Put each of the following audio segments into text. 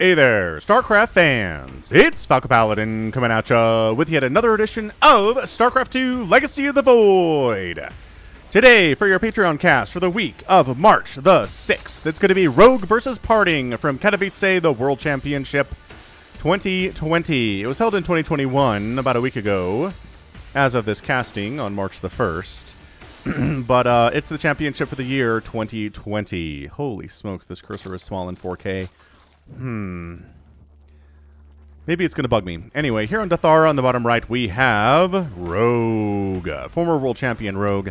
Hey there, StarCraft fans! It's Falcon Paladin coming at ya with yet another edition of StarCraft 2 Legacy of the Void. Today, for your Patreon cast for the week of March the 6th, it's going to be Rogue versus PartinG from Katowice, the World Championship 2020. It was held in 2021, about a week ago, as of this casting on March the 1st. But it's the championship for the year 2020. Holy smokes, this cursor is small in 4K. Maybe it's going to bug me. Anyway, here on Deathaura on the bottom right, we have Rogue, former world champion Rogue.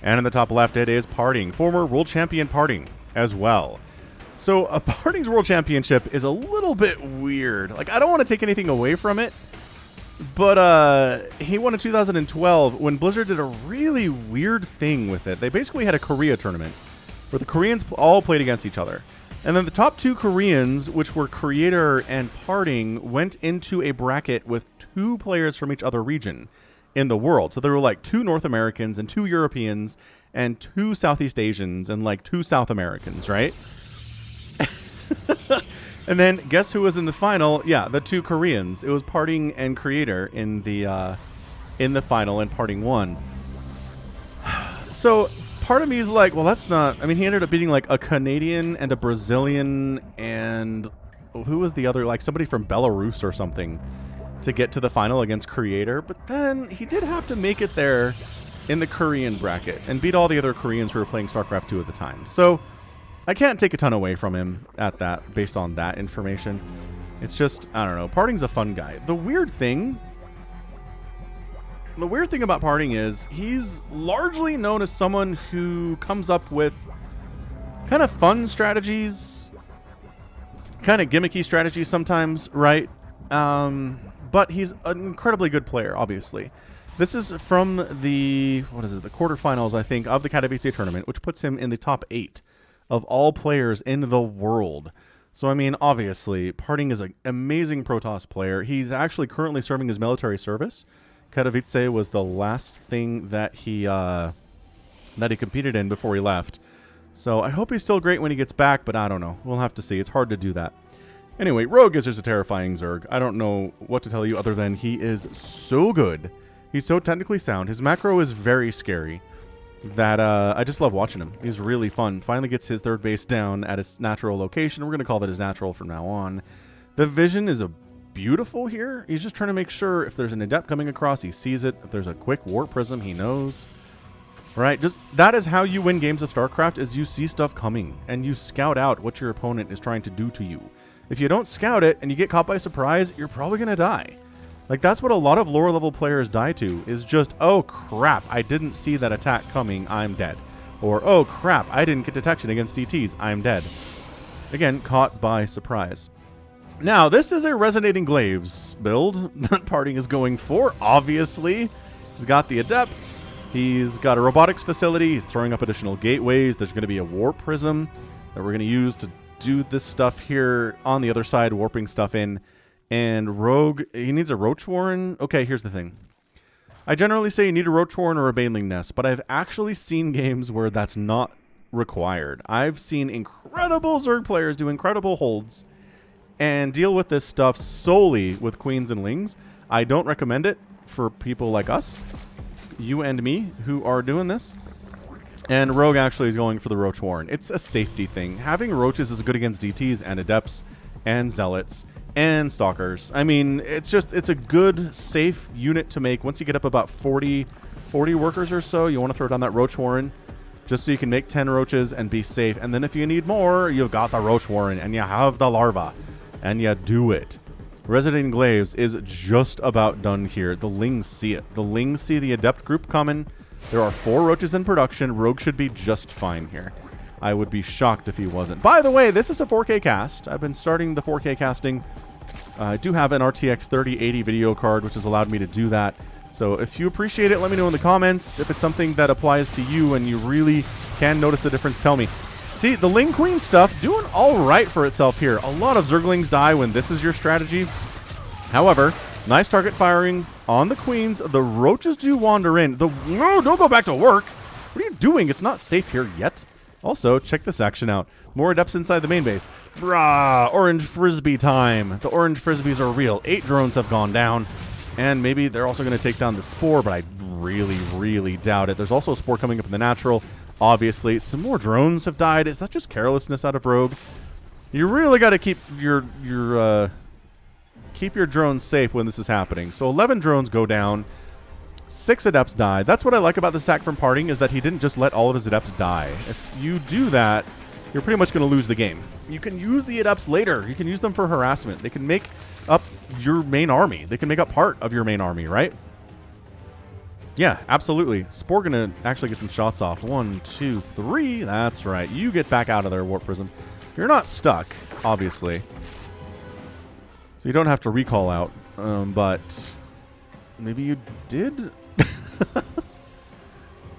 And in the top left, it is PartinG, former world champion PartinG as well. So, PartinG's world championship is a little bit weird. Like, I don't want to take anything away from it, but he won in 2012 when Blizzard did a really weird thing with it. They basically had a Korea tournament where the Koreans all played against each other. And then the top two Koreans, which were Creator and PartinG, went into a bracket with two players from each other region in the world. So there were like two North Americans and two Europeans and two Southeast Asians and like two South Americans, right? And then guess who was in the final? Yeah, the two Koreans. It was PartinG and Creator in the final, and PartinG won. So part of me is like, well, that's not... I mean, he ended up beating, like, a Canadian and a Brazilian and... who was the other? Like, somebody from Belarus or something to get to the final against Creator. But then he did have to make it there in the Korean bracket and beat all the other Koreans who were playing StarCraft 2 at the time. So I can't take a ton away from him at that, based on that information. It's just, I don't know. PartinG's a fun guy. The weird thing about PartinG is he's largely known as someone who comes up with kind of fun strategies, kind of gimmicky strategies sometimes, right? But he's an incredibly good player, obviously. This is from the, the quarterfinals, I think, of the Katowice tournament, which puts him in the top 8 of all players in the world. So, I mean, obviously, PartinG is an amazing Protoss player. He's actually currently serving his military service. Katowice was the last thing that he competed in before he left. So I hope he's still great when he gets back, but I don't know. We'll have to see. It's hard to do that. Anyway, Rogue is just a terrifying Zerg. I don't know what to tell you other than he is so good. He's so technically sound. His macro is very scary that I just love watching him. He's really fun. Finally gets his third base down at his natural location. We're going to call that his natural from now on. The vision is beautiful here. He's just trying to make sure if there's an adept coming across, he sees it. If there's a quick warp prism, he knows. Right? Just that is how you win games of StarCraft, is you see stuff coming and you scout out what your opponent is trying to do to you. If you don't scout it and you get caught by surprise, you're probably going to die. Like, that's what a lot of lower level players die to, is just, oh crap, I didn't see that attack coming, I'm dead. Or, oh crap, I didn't get detection against DTs, I'm dead. Again, caught by surprise. Now, this is a Resonating Glaives build that PartinG is going for, obviously. He's got the Adepts. He's got a robotics facility. He's throwing up additional gateways. There's going to be a warp prism that we're going to use to do this stuff here on the other side, warping stuff in. And Rogue, he needs a Roach Warren. Okay, here's the thing. I generally say you need a Roach Warren or a Baneling Nest, but I've actually seen games where that's not required. I've seen incredible Zerg players do incredible holds and deal with this stuff solely with Queens and Lings. I don't recommend it for people like us, you and me, who are doing this. And Rogue actually is going for the Roach Warren. It's a safety thing. Having Roaches is good against DTs and Adepts and Zealots and Stalkers. I mean, it's a good, safe unit to make. Once you get up about 40 workers or so, you want to throw down that Roach Warren just so you can make 10 Roaches and be safe. And then if you need more, you've got the Roach Warren and you have the Larva. And you do it. Resonating Glaives is just about done here. The Lings see it. The Lings see the Adept group coming. There are 4 Roaches in production. Rogue should be just fine here. I would be shocked if he wasn't. By the way, this is a 4K cast. I've been starting the 4K casting. I do have an RTX 3080 video card, which has allowed me to do that. So if you appreciate it, let me know in the comments. If it's something that applies to you and you really can notice the difference, tell me. See, the Ling Queen stuff doing all right for itself here. A lot of Zerglings die when this is your strategy. However, nice target firing on the Queens. The Roaches do wander in. No, don't go back to work. What are you doing? It's not safe here yet. Also, check this action out. More Adepts inside the main base. Brah! Orange Frisbee time. The Orange Frisbees are real. 8 drones have gone down. And maybe they're also going to take down the Spore, but I really, really doubt it. There's also a Spore coming up in the natural. Obviously, some more drones have died. Is that just carelessness out of Rogue? You really got to keep your drones safe when this is happening. So 11 drones go down. 6 Adepts die. That's what I like about the stack from PartinG, is that he didn't just let all of his Adepts die. If you do that, you're pretty much going to lose the game. You can use the Adepts later. You can use them for harassment. They can make up your main army. They can make up part of your main army, right? Yeah, absolutely. Spore going to actually get some shots off. 1, 2, 3. That's right. You get back out of there, Warp Prism. You're not stuck, obviously. So you don't have to recall out, but maybe you did?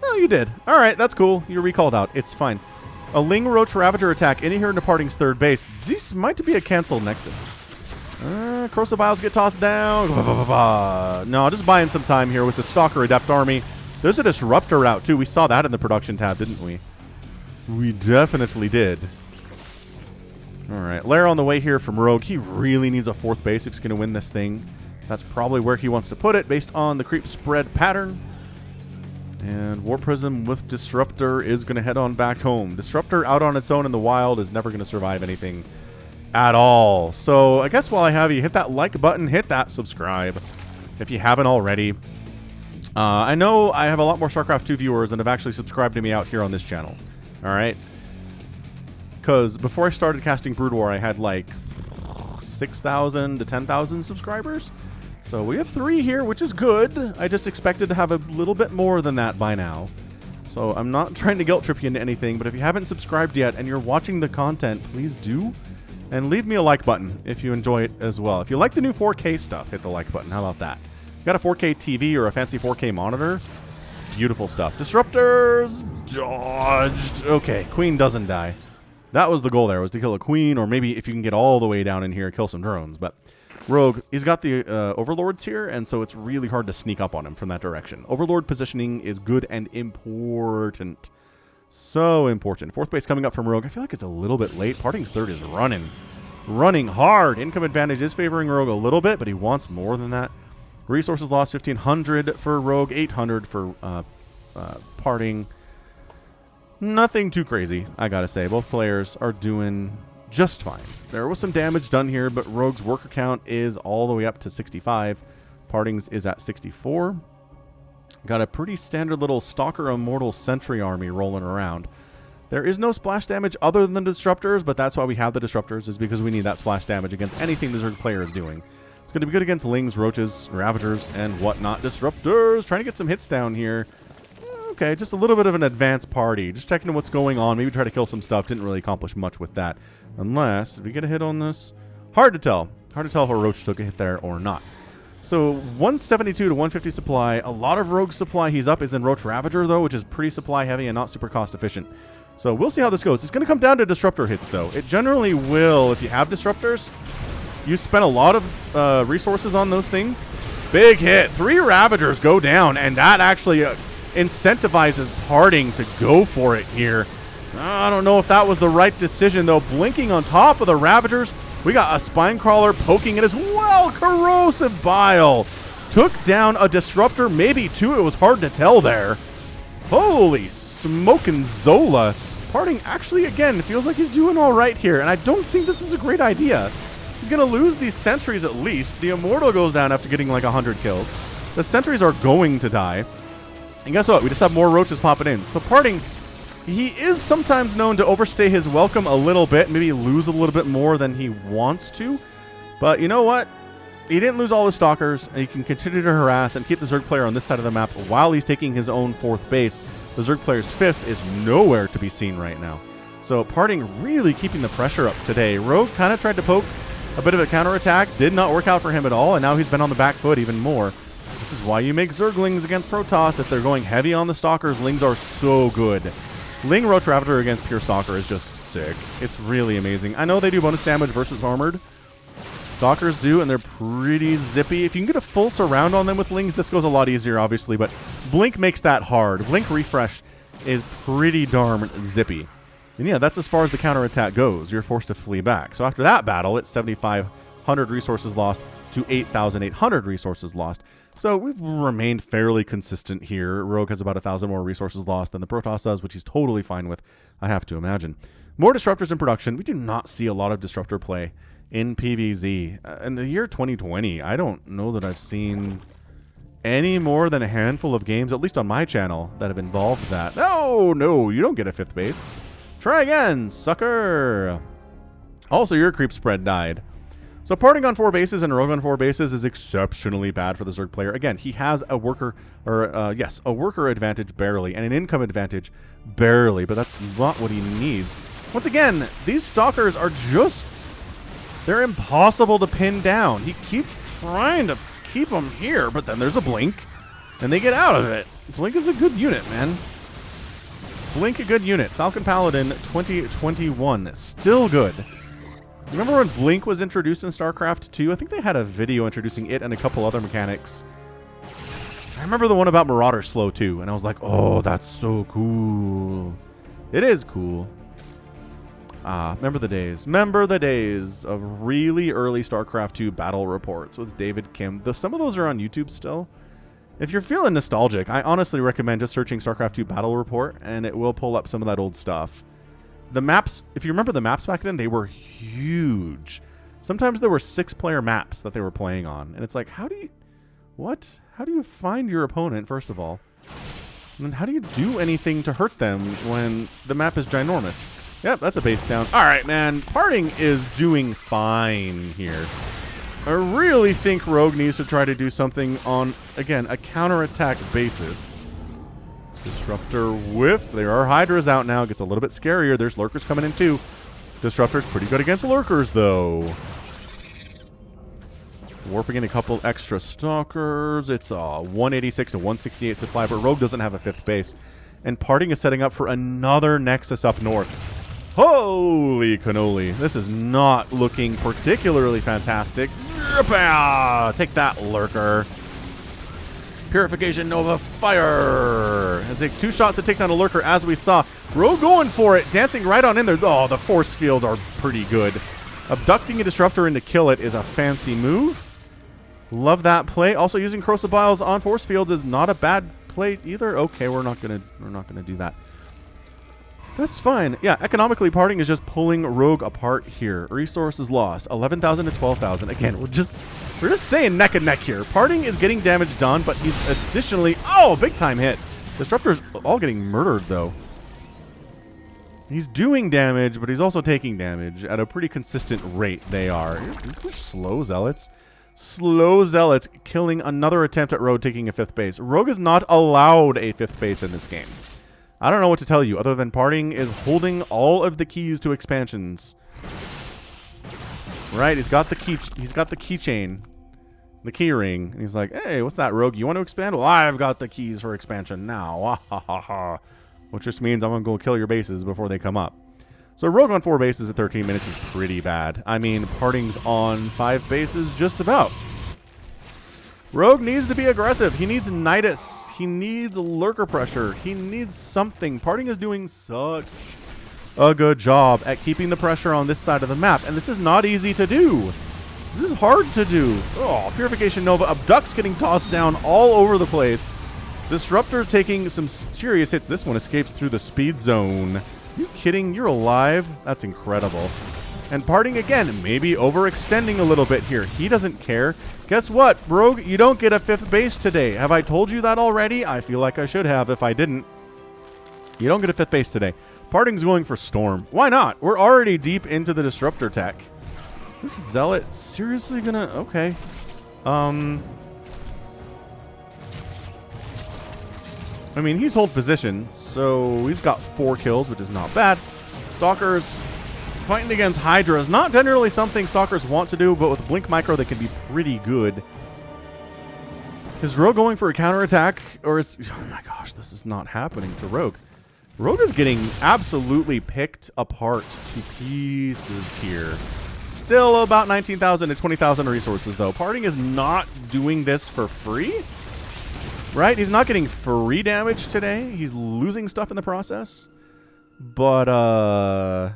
Oh, you did. All right, that's cool. You're recalled out. It's fine. A Ling Roach Ravager attack in here into PartinG's third base. This might be a cancel Nexus. Corrosive Vials get tossed down. No, just buying some time here with the Stalker Adept army. There's a Disruptor out, too. We saw that in the production tab, didn't we? We definitely did. All right, Lair on the way here from Rogue. He really needs a 4th base if he's going to win this thing. That's probably where he wants to put it based on the creep spread pattern. And Warp Prism with Disruptor is going to head on back home. Disruptor out on its own in the wild is never going to survive anything at all. So I guess while I have you, hit that like button, hit that subscribe if you haven't already. I know I have a lot more StarCraft 2 viewers and have actually subscribed to me out here on this channel. All right. Because before I started casting Brood War, I had like 6,000 to 10,000 subscribers. So we have 3 here, which is good. I just expected to have a little bit more than that by now. So I'm not trying to guilt trip you into anything, but if you haven't subscribed yet and you're watching the content, please do. And leave me a like button if you enjoy it as well. If you like the new 4K stuff, hit the like button. How about that? You got a 4K TV or a fancy 4K monitor? Beautiful stuff. Disruptors dodged. Okay, Queen doesn't die. That was the goal there, was to kill a Queen, or maybe if you can get all the way down in here, kill some drones. But Rogue, he's got the Overlords here, and so it's really hard to sneak up on him from that direction. Overlord positioning is good and important. So important. 4th base coming up from Rogue. I feel like it's a little bit late. PartinG's third is running hard. Income advantage is favoring Rogue a little bit, but he wants more than that. Resources lost 1,500 for Rogue, 800 for PartinG. Nothing too crazy, I gotta say. Both players are doing just fine. There was some damage done here, but Rogue's worker count is all the way up to 65. PartinG's is at 64. Got a pretty standard little Stalker Immortal Sentry army rolling around. There is no splash damage other than the Disruptors, but that's why we have the Disruptors, is because we need that splash damage against anything the Zerg player is doing. It's going to be good against Lings, Roaches, Ravagers, and whatnot. Disruptors, trying to get some hits down here. Okay, just a little bit of an advanced party. Just checking what's going on. Maybe try to kill some stuff. Didn't really accomplish much with that. Unless, did we get a hit on this? Hard to tell. Hard to tell if a Roach took a hit there or not. So 172 to 150 supply. A lot of Rogue supply he's up is in Roach Ravager, though, which is pretty supply heavy and not super cost efficient. So we'll see how this goes. It's going to come down to Disruptor hits, though. It generally will. If you have Disruptors, you spend a lot of resources on those things. Big hit. 3 Ravagers go down, and that actually incentivizes PartinG to go for it here. I don't know if that was the right decision, though. Blinking on top of the Ravagers. We got a Spine Crawler poking it as well. Corrosive Bile took down a Disruptor, maybe 2. It was hard to tell there. Holy smokin' Zola. PartinG actually, again, feels like he's doing all right here, and I don't think this is a great idea. He's going to lose these sentries at least. The Immortal goes down after getting like 100 kills. The sentries are going to die. And guess what? We just have more Roaches popping in. So PartinG, he is sometimes known to overstay his welcome a little bit, maybe lose a little bit more than he wants to. But you know what? He didn't lose all his Stalkers, and he can continue to harass and keep the Zerg player on this side of the map while he's taking his own 4th base. The Zerg player's 5th is nowhere to be seen right now. So PartinG really keeping the pressure up today. Rogue kind of tried to poke a bit of a counterattack. Did not work out for him at all, and now he's been on the back foot even more. This is why you make Zerglings against Protoss. If they're going heavy on the Stalkers, Lings are so good. Ling Roach Ravager against Pure Stalker is just sick. It's really amazing. I know they do bonus damage versus armored. Stalkers do, and they're pretty zippy. If you can get a full surround on them with Lings, this goes a lot easier, obviously, but Blink makes that hard. Blink Refresh is pretty darn zippy. And yeah, that's as far as the counterattack goes. You're forced to flee back. So after that battle, it's 7,500 resources lost to 8,800 resources lost. So we've remained fairly consistent here. Rogue has about 1,000 more resources lost than the Protoss does, which he's totally fine with, I have to imagine. More disruptors in production. We do not see a lot of disruptor play in PvZ. In the year 2020, I don't know that I've seen any more than a handful of games, at least on my channel, that have involved that. No, you don't get a 5th base. Try again, sucker. Also, your creep spread died. So PartinG on 4 bases and Rogue on 4 bases is exceptionally bad for the Zerg player. Again, he has a worker, a worker advantage barely, and an income advantage barely, but that's not what he needs. Once again, these stalkers are just, they're impossible to pin down. He keeps trying to keep them here, but then there's a blink, and they get out of it. Blink is a good unit, man. Blink a good unit. Falcon Paladin 2021. Still good. Remember when Blink was introduced in StarCraft 2? I think they had a video introducing it and a couple other mechanics. I remember the one about Marauder Slow too, and I was like, oh, that's so cool. It is cool. Remember the days. Remember the days of really early StarCraft 2 battle reports with David Kim. Some of those are on YouTube still. If you're feeling nostalgic, I honestly recommend just searching StarCraft 2 Battle Report, and it will pull up some of that old stuff. The maps, if you remember the maps back then, they were huge. Sometimes there were 6-player maps that they were playing on, and it's like, how do you find your opponent, first of all? And then how do you do anything to hurt them when the map is ginormous? Yep, that's a base down. All right, man, PartinG is doing fine here. I really think Rogue needs to try to do something on, again, a counterattack basis. Disruptor whiff. There are Hydras out now. Gets a little bit scarier. There's Lurkers coming in too. Disruptor's pretty good against Lurkers, though. Warping in a couple extra Stalkers. It's a 186 to 168 supply, but Rogue doesn't have a 5th base. And PartinG is setting up for another Nexus up north. Holy cannoli. This is not looking particularly fantastic. Take that, Lurker. Purification Nova fire. Has take 2 shots to take down a Lurker, as we saw. Rogue going for it, dancing right on in there. Oh, the force fields are pretty good. Abducting a Disruptor in to kill it is a fancy move. Love that play. Also, using Crucibles on force fields is not a bad play either. Okay, we're not gonna do that. That's fine. Yeah, economically, PartinG is just pulling Rogue apart here. Resources lost, 11,000 to 12,000. Again, we're just staying neck and neck here. PartinG is getting damage done, but he's additionally, big time hit. Disruptor's all getting murdered though. He's doing damage, but he's also taking damage at a pretty consistent rate. They are. These are slow zealots. Slow zealots killing another attempt at Rogue taking a 5th base. Rogue is not allowed a 5th base in this game. I don't know what to tell you other than PartinG is holding all of the keys to expansions. Right, he's got the keychain, the key ring, and he's like, "Hey, what's that, Rogue? You want to expand? Well, I've got the keys for expansion now." Which just means I'm gonna go kill your bases before they come up. So Rogue on 4 bases at 13 minutes is pretty bad. I mean, PartinG's on 5 bases just about. Rogue needs to be aggressive. He needs Nidus. He needs Lurker pressure. He needs something. PartinG is doing such a good job at keeping the pressure on this side of the map. And this is not easy to do. This is hard to do. Oh, Purification Nova. Abduct's getting tossed down all over the place. Disruptor's taking some serious hits. This one escapes through the speed zone. Are you kidding? You're alive? That's incredible. And PartinG, again, maybe overextending a little bit here. He doesn't care. Guess what, Rogue? You don't get a 5th base today. Have I told you that already? I feel like I should have if I didn't. You don't get a 5th base today. PartinG's going for Storm. Why not? We're already deep into the Disruptor tech. This Zealot seriously gonna... Okay. I mean, he's hold position, so he's got 4 kills, which is not bad. Stalkers... fighting against Hydra is not generally something Stalkers want to do, but with Blink Micro, they can be pretty good. Is Rogue going for a counterattack? Or is... Oh my gosh, this is not happening to Rogue. Rogue is getting absolutely picked apart to pieces here. Still about 19,000 to 20,000 resources, though. PartinG is not doing this for free. Right? He's not getting free damage today. He's losing stuff in the process. But,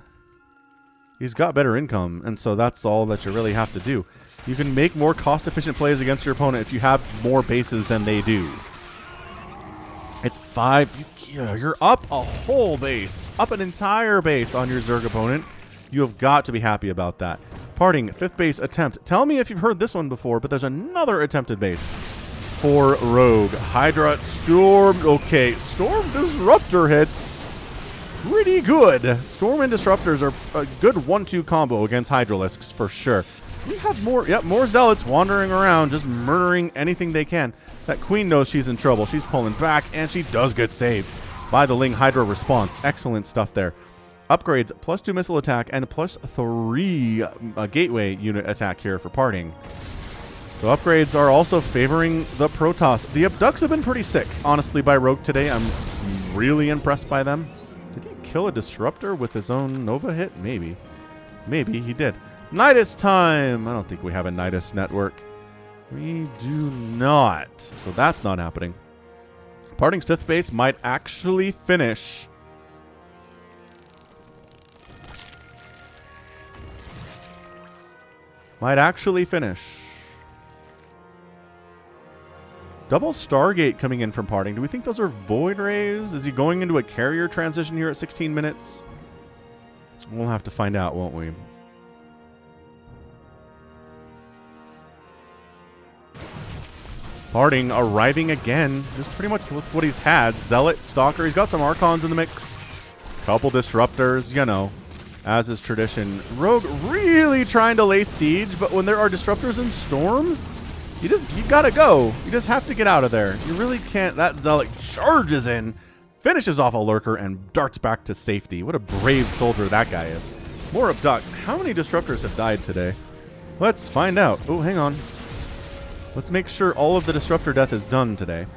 he's got better income, and so that's all that you really have to do. You can make more cost-efficient plays against your opponent if you have more bases than they do. It's 5. You're up a whole base. Up an entire base on your Zerg opponent. You have got to be happy about that. PartinG, 5th base attempt. Tell me if you've heard this one before, but there's another attempted base for Rogue. Hydra, Storm. Okay, Storm Disruptor hits pretty good. Storm and Disruptors are a good 1-2 combo against Hydralisks for sure. We have more Zealots wandering around, just murdering anything they can. That Queen knows she's in trouble. She's pulling back, and she does get saved by the Ling Hydra response. Excellent stuff there. Upgrades, +2 missile attack, and +3 gateway unit attack here for PartinG. So upgrades are also favoring the Protoss. The Abducts have been pretty sick, honestly, by Rogue today. I'm really impressed by them. Did he kill a Disruptor with his own Nova hit? Maybe. Maybe he did. Nidus time! I don't think we have a Nidus network. We do not. So that's not happening. PartinG's 5th base might actually finish. Double Stargate coming in from PartinG. Do we think those are Void Rays? Is he going into a carrier transition here at 16 minutes? We'll have to find out, won't we? PartinG arriving again, just pretty much with what he's had. Zealot, Stalker, he's got some Archons in the mix. Couple Disruptors, you know, as is tradition. Rogue really trying to lay siege, but when there are Disruptors in Storm, you gotta go. You just have to get out of there. You really can't. That Zealot charges in, finishes off a Lurker, and darts back to safety. What a brave soldier that guy is. More Abduct. How many Disruptors have died today? Let's find out. Oh, hang on. Let's make sure all of the Disruptor death is done today.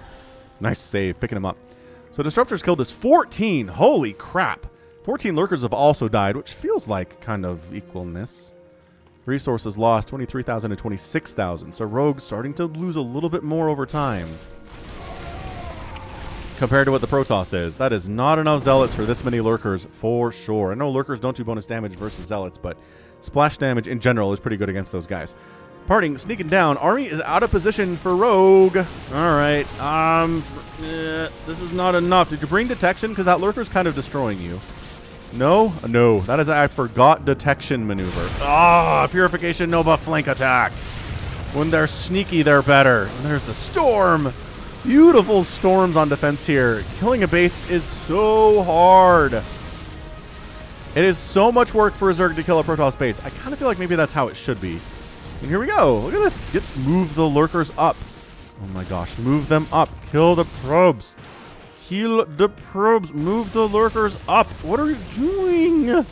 Nice save, picking him up. So Disruptors killed us 14. Holy crap. 14 Lurkers have also died, which feels like kind of equalness. Resources lost, 23,000 to 26,000. So Rogue starting to lose a little bit more over time compared to what the Protoss is. That is not enough Zealots for this many Lurkers for sure. I know Lurkers don't do bonus damage versus Zealots, but splash damage in general is pretty good against those guys. PartinG sneaking down. Army is out of position for Rogue. All right. This is not enough. Did you bring detection? Because that Lurker's kind of destroying you. No? No. That is a I forgot detection maneuver. Ah, Purification Nova flank attack. When they're sneaky, they're better. And there's the Storm. Beautiful Storms on defense here. Killing a base is so hard. It is so much work for a Zerg to kill a Protoss base. I kind of feel like maybe that's how it should be. And here we go. Look at this. Move the Lurkers up. Oh my gosh. Move them up. Kill the probes. Heal the probes. Move the Lurkers up. What are you doing?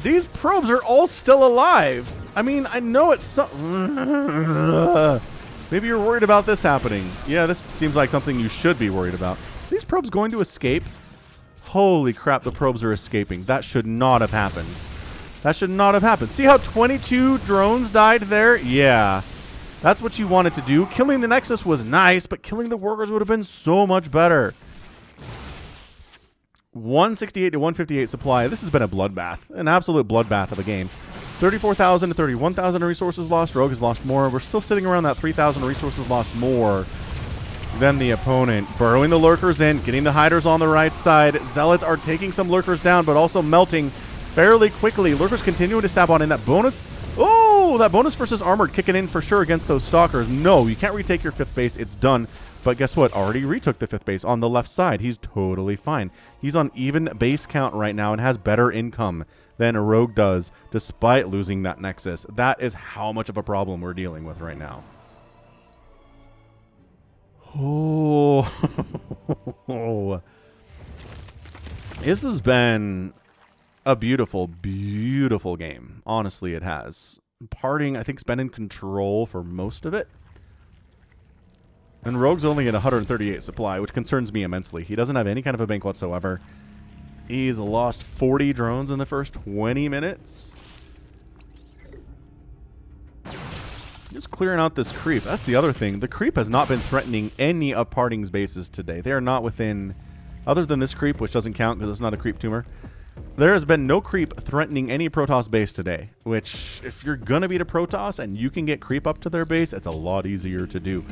These probes are all still alive. I mean, I know it's maybe you're worried about this happening. Yeah, this seems like something you should be worried about. Are these probes going to escape? Holy crap, the probes are escaping. That should not have happened. That should not have happened. See how 22 drones died there? Yeah. That's what you wanted to do. Killing the Nexus was nice, but killing the workers would have been so much better. 168 to 158 supply. This has been a bloodbath. An absolute bloodbath of a game. 34,000 to 31,000 resources lost. Rogue has lost more. We're still sitting around that 3,000 resources lost more than the opponent. Burrowing the Lurkers in, getting the Hiders on the right side. Zealots are taking some Lurkers down, but also melting fairly quickly. Lurkers continuing to stab on in. That bonus. Oh, that bonus versus armored kicking in for sure against those Stalkers. No, you can't retake your 5th base. It's done. But guess what? Already retook the 5th base on the left side. He's totally fine. He's on even base count right now and has better income than a Rogue does, despite losing that Nexus. That is how much of a problem we're dealing with right now. Oh. This has been a beautiful, beautiful game. Honestly, it has. PartinG, I think, has been in control for most of it. And Rogue's only at 138 supply, which concerns me immensely. He doesn't have any kind of a bank whatsoever. He's lost 40 drones in the first 20 minutes. Just clearing out this creep. That's the other thing. The creep has not been threatening any of PartinG's bases today. They are not within Other than this creep, which doesn't count because it's not a creep tumor, there has been no creep threatening any Protoss base today, which if you're going to beat a Protoss and you can get creep up to their base, it's a lot easier to do.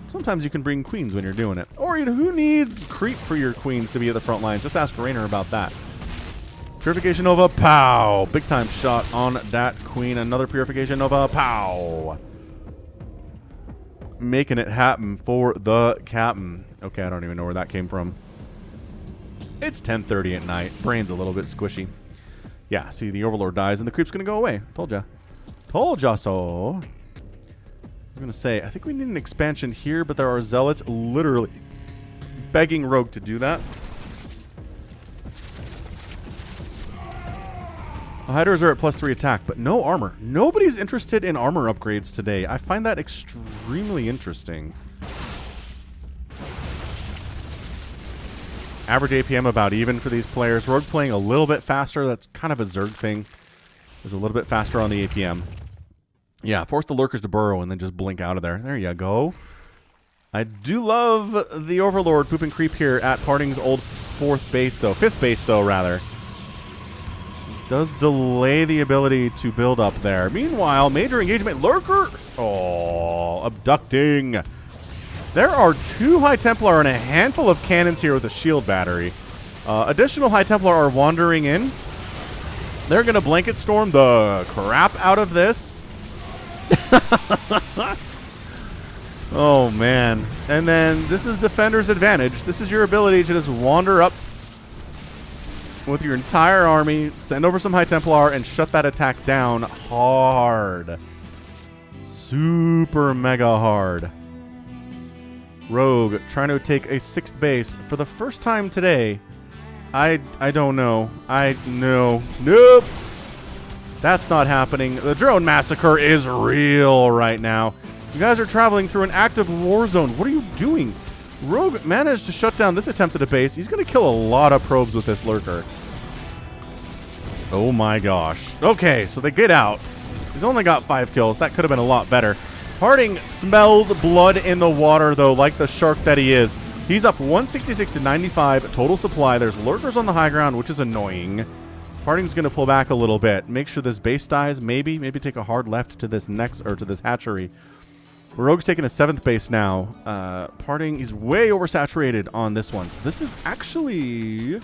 Sometimes you can bring queens when you're doing it. Or, you know, who needs creep for your queens to be at the front lines? Just ask Raynor about that. Purification Nova, pow! Big time shot on that queen. Another Purification Nova, pow! Making it happen for the captain. Okay, I don't even know where that came from. It's 10:30 at night. Brain's a little bit squishy. Yeah, see, the Overlord dies and the creep's gonna go away. Told ya. Told ya so. I was gonna say, I think we need an expansion here, but there are zealots literally begging Rogue to do that. The Hydras are at +3 attack, but no armor. Nobody's interested in armor upgrades today. I find that extremely interesting. Average APM about even for these players. Rogue playing a little bit faster. That's kind of a Zerg thing. Is a little bit faster on the APM. Yeah, force the lurkers to burrow and then just blink out of there. There you go. I do love the Overlord pooping creep here at PartinG's old 5th base though, rather. Does delay the ability to build up there. Meanwhile, major engagement lurkers. Oh, abducting. There are 2 High Templar and a handful of cannons here with a shield battery. Additional High Templar are wandering in. They're going to blanket storm the crap out of this. Oh, man. And then this is Defender's advantage. This is your ability to just wander up with your entire army, send over some High Templar, and shut that attack down hard. Super mega hard. Rogue trying to take a 6th base for the first time today. I don't know. Nope. That's not happening. The drone massacre is real right now. You guys are traveling through an active war zone. What are you doing? Rogue managed to shut down this attempt at a base. He's going to kill a lot of probes with this lurker. Oh my gosh. Okay, so they get out. He's only got 5 kills. That could have been a lot better. PartinG smells blood in the water, though, like the shark that he is. He's up 166 to 95 total supply. There's lurkers on the high ground, which is annoying. PartinG's going to pull back a little bit. Make sure this base dies. Maybe take a hard left to this to this hatchery. Rogue's taking a 7th base now. PartinG is way oversaturated on this one. So this is actually...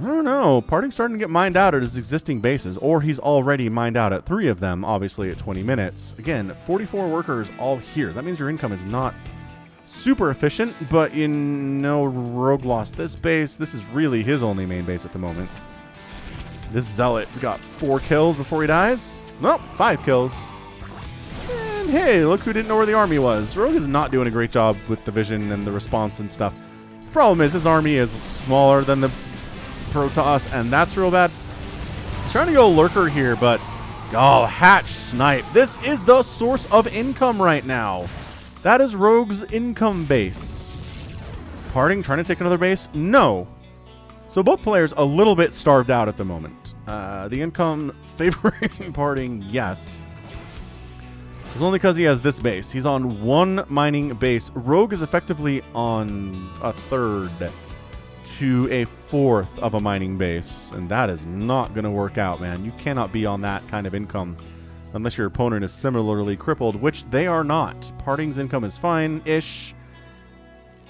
I don't know. PartinG's starting to get mined out at his existing bases, or he's already mined out at 3 of them, obviously at 20 minutes. Again, 44 workers all here. That means your income is not super efficient, but you know Rogue lost this base. This is really his only main base at the moment. This Zealot's got 4 kills before he dies. Nope, 5 kills. And hey, look who didn't know where the army was. Rogue is not doing a great job with the vision and the response and stuff. The problem is his army is smaller than the Protoss, and that's real bad. He's trying to go lurker here, but oh, hatch snipe. This is the source of income right now. That is Rogue's income base. PartinG trying to take another base? No. So both players a little bit starved out at the moment. The income favoring PartinG, yes. It's only because he has this base. He's on 1 mining base. Rogue is effectively on a 3rd to a 4th of a mining base, and that is not going to work out, man. You cannot be on that kind of income unless your opponent is similarly crippled, which they are not. PartinG's income is fine-ish.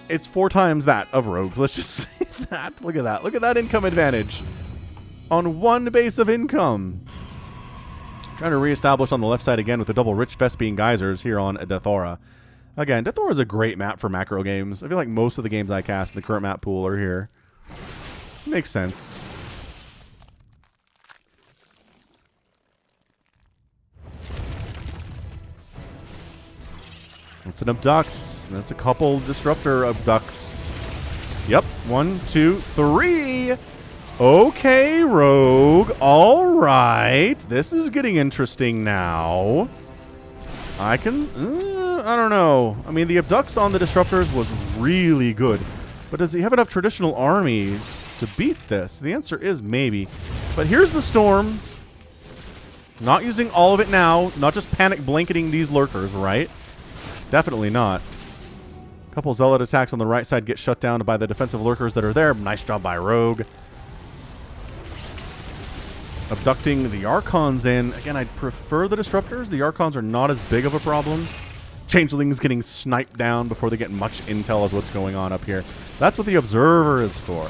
It's 4 times that of Rogue's. Let's just say that. Look at that. Look at that income advantage on 1 base of income. Trying to reestablish on the left side again with the double Rich Vespian Geysers here on Deathaura. Again, Deathaura is a great map for macro games. I feel like most of the games I cast in the current map pool are here. Makes sense. It's an abduct. That's a couple disruptor abducts. Yep. 1, 2, 3. Okay, Rogue. All right. This is getting interesting now. I don't know. I mean, the abducts on the disruptors was really good. But does he have enough traditional army to beat this? The answer is maybe. But here's the storm. Not using all of it now. Not just panic blanketing these lurkers, right? Definitely not. A couple Zealot attacks on the right side get shut down by the defensive lurkers that are there. Nice job by Rogue. Abducting the Archons in. Again, I'd prefer the Disruptors. The Archons are not as big of a problem. Changelings getting sniped down before they get much intel as what's going on up here. That's what the Observer is for.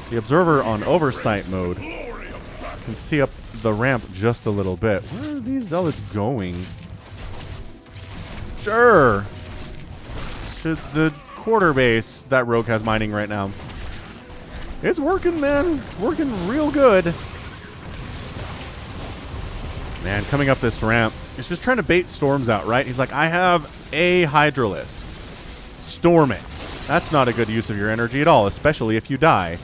The Observer on Oversight mode can see up the ramp just a little bit. Where are these Zealots going? Sure. To the quarter base that Rogue has mining right now. It's working, man. It's working real good. Man, coming up this ramp, he's just trying to bait storms out, right? He's like, I have a Hydralisk. Storm it. That's not a good use of your energy at all, especially if you die.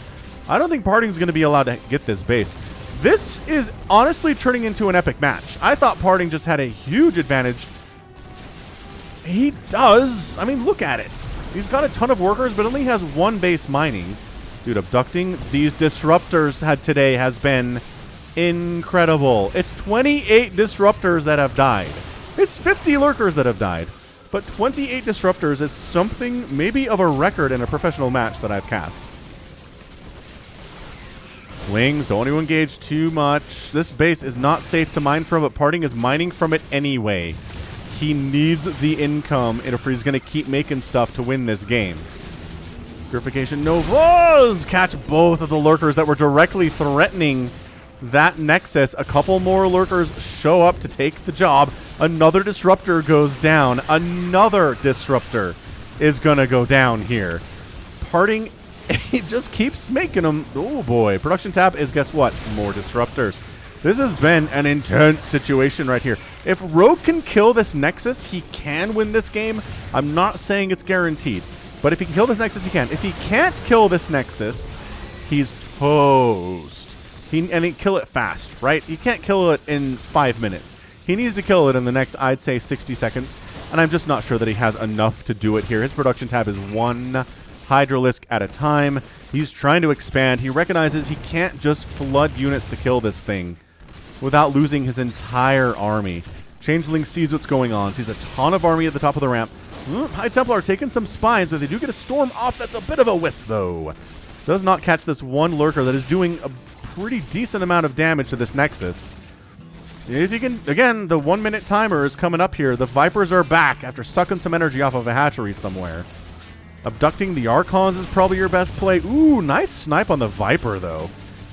I don't think PartinG's going to be allowed to get this base. This is honestly turning into an epic match. I thought PartinG just had a huge advantage. He does. I mean, look at it. He's got a ton of workers, but only has one base mining. Dude, abducting these disruptors today has been incredible. It's 28 disruptors that have died. It's 50 lurkers that have died. But 28 disruptors is something maybe of a record in a professional match that I've cast. Wings, don't want to engage too much. This base is not safe to mine from, but PartinG is mining from it anyway. He needs the income if he's going to keep making stuff to win this game. Purification Novas catch both of the lurkers that were directly threatening that Nexus. A couple more lurkers show up to take the job. Another disruptor goes down. Another disruptor is going to go down here. PartinG, it just keeps making them. Oh boy. Production tab is, guess what? More disruptors. This has been an intense situation right here. If Rogue can kill this Nexus, he can win this game. I'm not saying it's guaranteed. But if he can kill this Nexus, he can. If he can't kill this Nexus, he's toast. And he kill it fast, right? You can't kill it in 5 minutes. He needs to kill it in the next, I'd say, 60 seconds. And I'm just not sure that he has enough to do it here. His production tab is one Hydralisk at a time. He's trying to expand. He recognizes he can't just flood units to kill this thing without losing his entire army. Changeling sees what's going on. Sees a ton of army at the top of the ramp. High Templar taking some spines, but they do get a storm off. That's a bit of a whiff, though. Does not catch this one lurker that is doing a pretty decent amount of damage to this Nexus. If you can, again, the 1 minute timer is coming up here. The Vipers are back after sucking some energy off of a hatchery somewhere. Abducting the Archons is probably your best play. Ooh, nice snipe on the Viper, though.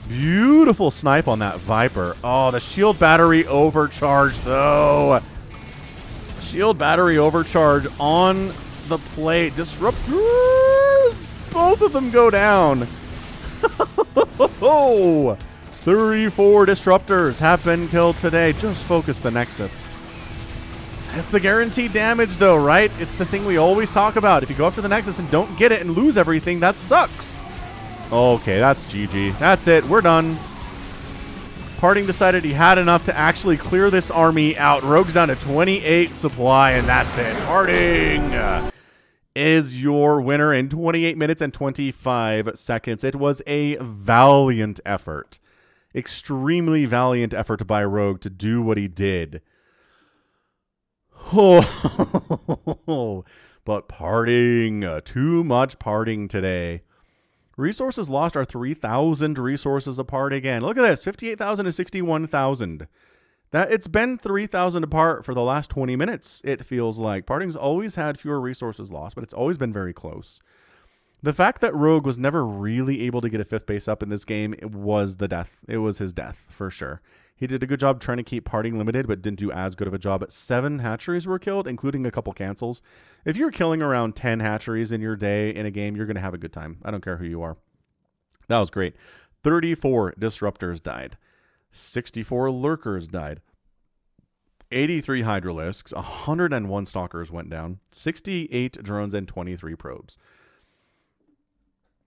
Beautiful snipe on that Viper. Oh, the shield battery overcharge, though. Shield battery overcharge on the plate. Disruptors! Both of them go down. Oh, 34 disruptors have been killed today. Just focus the Nexus. It's the guaranteed damage, though, right? It's the thing we always talk about. If you go after the Nexus and don't get it and lose everything, that sucks. Okay, that's GG. That's it. We're done. PartinG decided he had enough to actually clear this army out. Rogue's down to 28 supply, and that's it. PartinG is your winner in 28 minutes and 25 seconds. It was a valiant effort. Extremely valiant effort by Rogue to do what he did. Oh, but PartinG, too much PartinG today. Resources lost are 3,000 resources apart again. Look at this, 58,000 and 61,000. It's been 3,000 apart for the last 20 minutes, it feels like. PartinG's always had fewer resources lost, but it's always been very close. The fact that Rogue was never really able to get a 5th base up in this game, it was the death. It was his death, for sure. He did a good job trying to keep PartinG limited, but didn't do as good of a job. 7 hatcheries were killed, including a couple cancels. If you're killing around 10 hatcheries in your day in a game, you're going to have a good time. I don't care who you are. That was great. 34 disruptors died. 64 lurkers died. 83 hydralisks. 101 stalkers went down. 68 drones and 23 probes.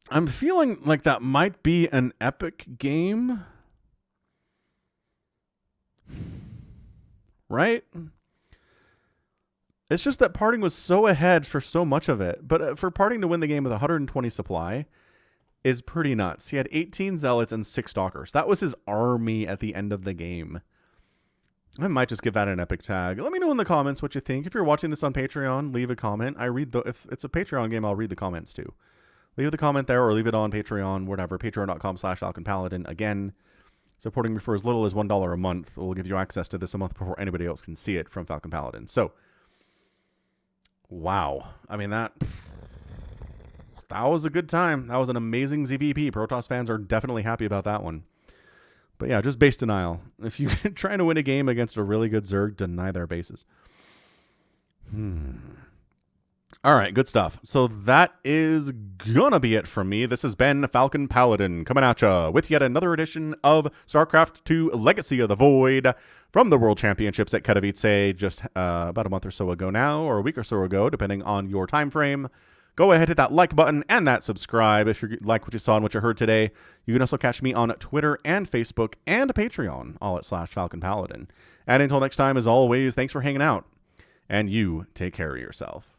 I'm feeling like that might be an epic game. Right? It's just that PartinG was so ahead for so much of it. But for PartinG to win the game with 120 supply is pretty nuts. He had 18 zealots and 6 stalkers. That was his army at the end of the game. I might just give that an epic tag. Let me know in the comments what you think. If you're watching this on Patreon, leave a comment. If it's a Patreon game, I'll read the comments too. Leave the comment there or leave it on Patreon, whatever. Patreon.com/Falcon Paladin. Again, supporting me for as little as $1 a month will give you access to this a month before anybody else can see it from Falcon Paladin. So, wow. I mean, that was a good time. That was an amazing ZVP. Protoss fans are definitely happy about that one. But yeah, just base denial. If you're trying to win a game against a really good Zerg, deny their bases. All right, good stuff. So that is gonna be it from me. This has been Falcon Paladin coming at ya with yet another edition of StarCraft 2 Legacy of the Void from the World Championships at Katowice just about a month or so ago now, or a week or so ago, depending on your time frame. Go ahead, hit that like button and that subscribe if you like what you saw and what you heard today. You can also catch me on Twitter and Facebook and Patreon, all at /Falcon Paladin. And until next time, as always, thanks for hanging out, and you take care of yourself.